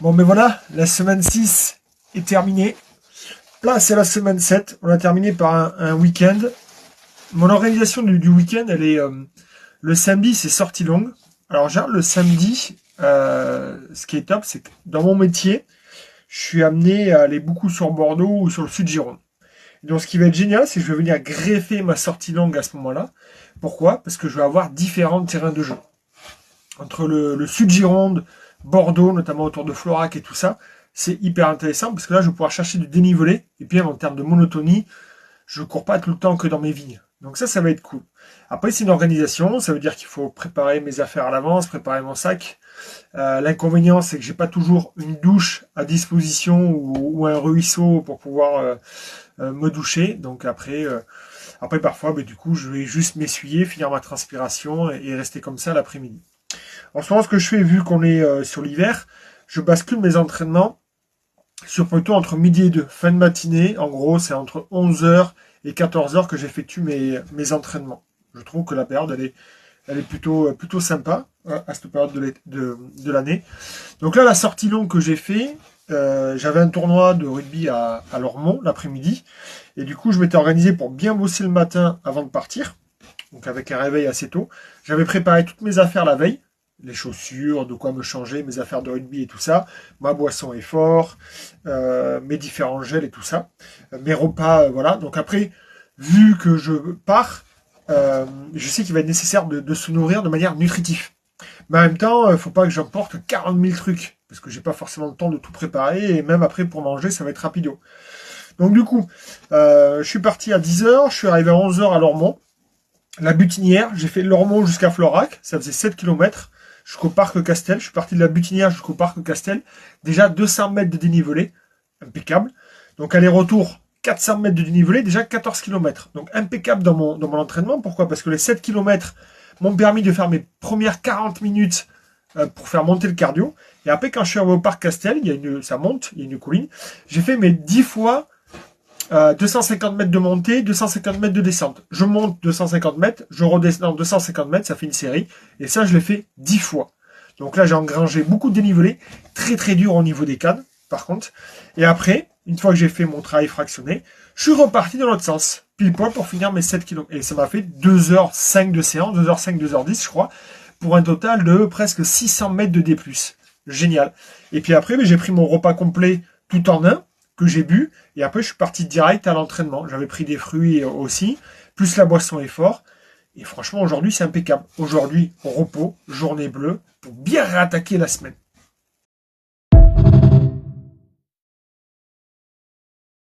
Bon, mais voilà, la semaine 6 est terminée. Là, c'est la semaine 7. On a terminé par un week-end. Mon organisation du week-end, elle est... le samedi, c'est sortie longue. Alors, genre, le samedi, ce qui est top, c'est que dans mon métier, je suis amené à aller beaucoup sur Bordeaux ou sur le sud Gironde. Donc, ce qui va être génial, c'est que je vais venir greffer ma sortie longue à ce moment-là. Pourquoi? Parce que je vais avoir différents terrains de jeu. Entre le sud Gironde, Bordeaux, notamment autour de Florac et tout ça, c'est hyper intéressant parce que là, je vais pouvoir chercher du dénivelé. Et puis, en termes de monotonie, je ne cours pas tout le temps que dans mes vignes. Donc ça va être cool. Après, c'est une organisation. Ça veut dire qu'il faut préparer mes affaires à l'avance, préparer mon sac. L'inconvénient, c'est que j'ai pas toujours une douche à disposition ou un ruisseau pour pouvoir me doucher. Donc après parfois, du coup, je vais juste m'essuyer, finir ma transpiration et rester comme ça l'après-midi. En ce moment, ce que je fais, vu qu'on est sur l'hiver, je bascule mes entraînements sur plutôt entre midi et 2. Fin de matinée, en gros, c'est entre 11 heures et 14 heures que j'effectue mes entraînements. Je trouve que la période, elle est plutôt sympa à cette période de l'année. Donc là, la sortie longue que j'ai fait, j'avais un tournoi de rugby à Lormont l'après-midi. Et du coup, je m'étais organisé pour bien bosser le matin avant de partir. Donc avec un réveil assez tôt. J'avais préparé toutes mes affaires la veille. Les chaussures, de quoi me changer, mes affaires de rugby et tout ça, ma boisson est fort, mes différents gels et tout ça, mes repas, voilà. Donc après, vu que je pars, je sais qu'il va être nécessaire de se nourrir de manière nutritive. Mais en même temps, il ne faut pas que j'emporte 40 000 trucs, parce que j'ai pas forcément le temps de tout préparer, et même après pour manger, ça va être rapido. Donc du coup, je suis parti à 10 heures, je suis arrivé à 11 heures à Lormont. La Butinière, j'ai fait Lormont jusqu'à Florac, ça faisait 7 km. Jusqu'au parc Castel. Je suis parti de la Butinière jusqu'au parc Castel. Déjà 200 mètres de dénivelé. Impeccable. Donc aller-retour, 400 mètres de dénivelé. Déjà 14 km. Donc impeccable dans mon entraînement. Pourquoi? Parce que les 7 km m'ont permis de faire mes premières 40 minutes pour faire monter le cardio. Et après, quand je suis arrivé au parc Castel, ça monte, il y a une colline. J'ai fait mes 10 fois 250 mètres de montée, 250 mètres de descente. Je monte 250 mètres, je redescends 250 mètres, ça fait une série. Et ça, je l'ai fait 10 fois. Donc là, j'ai engrangé beaucoup de dénivelé, très très dur au niveau des cannes, par contre. Et après, une fois que j'ai fait mon travail fractionné, je suis reparti dans l'autre sens, pile poil pour finir mes 7 km. Et ça m'a fait 2h05 de séance, 2h05, 2h10, je crois, pour un total de presque 600 mètres de D+. Génial. Et puis après, j'ai pris mon repas complet tout en un, que j'ai bu, et après je suis parti direct à l'entraînement. J'avais pris des fruits aussi, plus la boisson est fort, et franchement aujourd'hui c'est impeccable. Aujourd'hui, repos, journée bleue, pour bien réattaquer la semaine.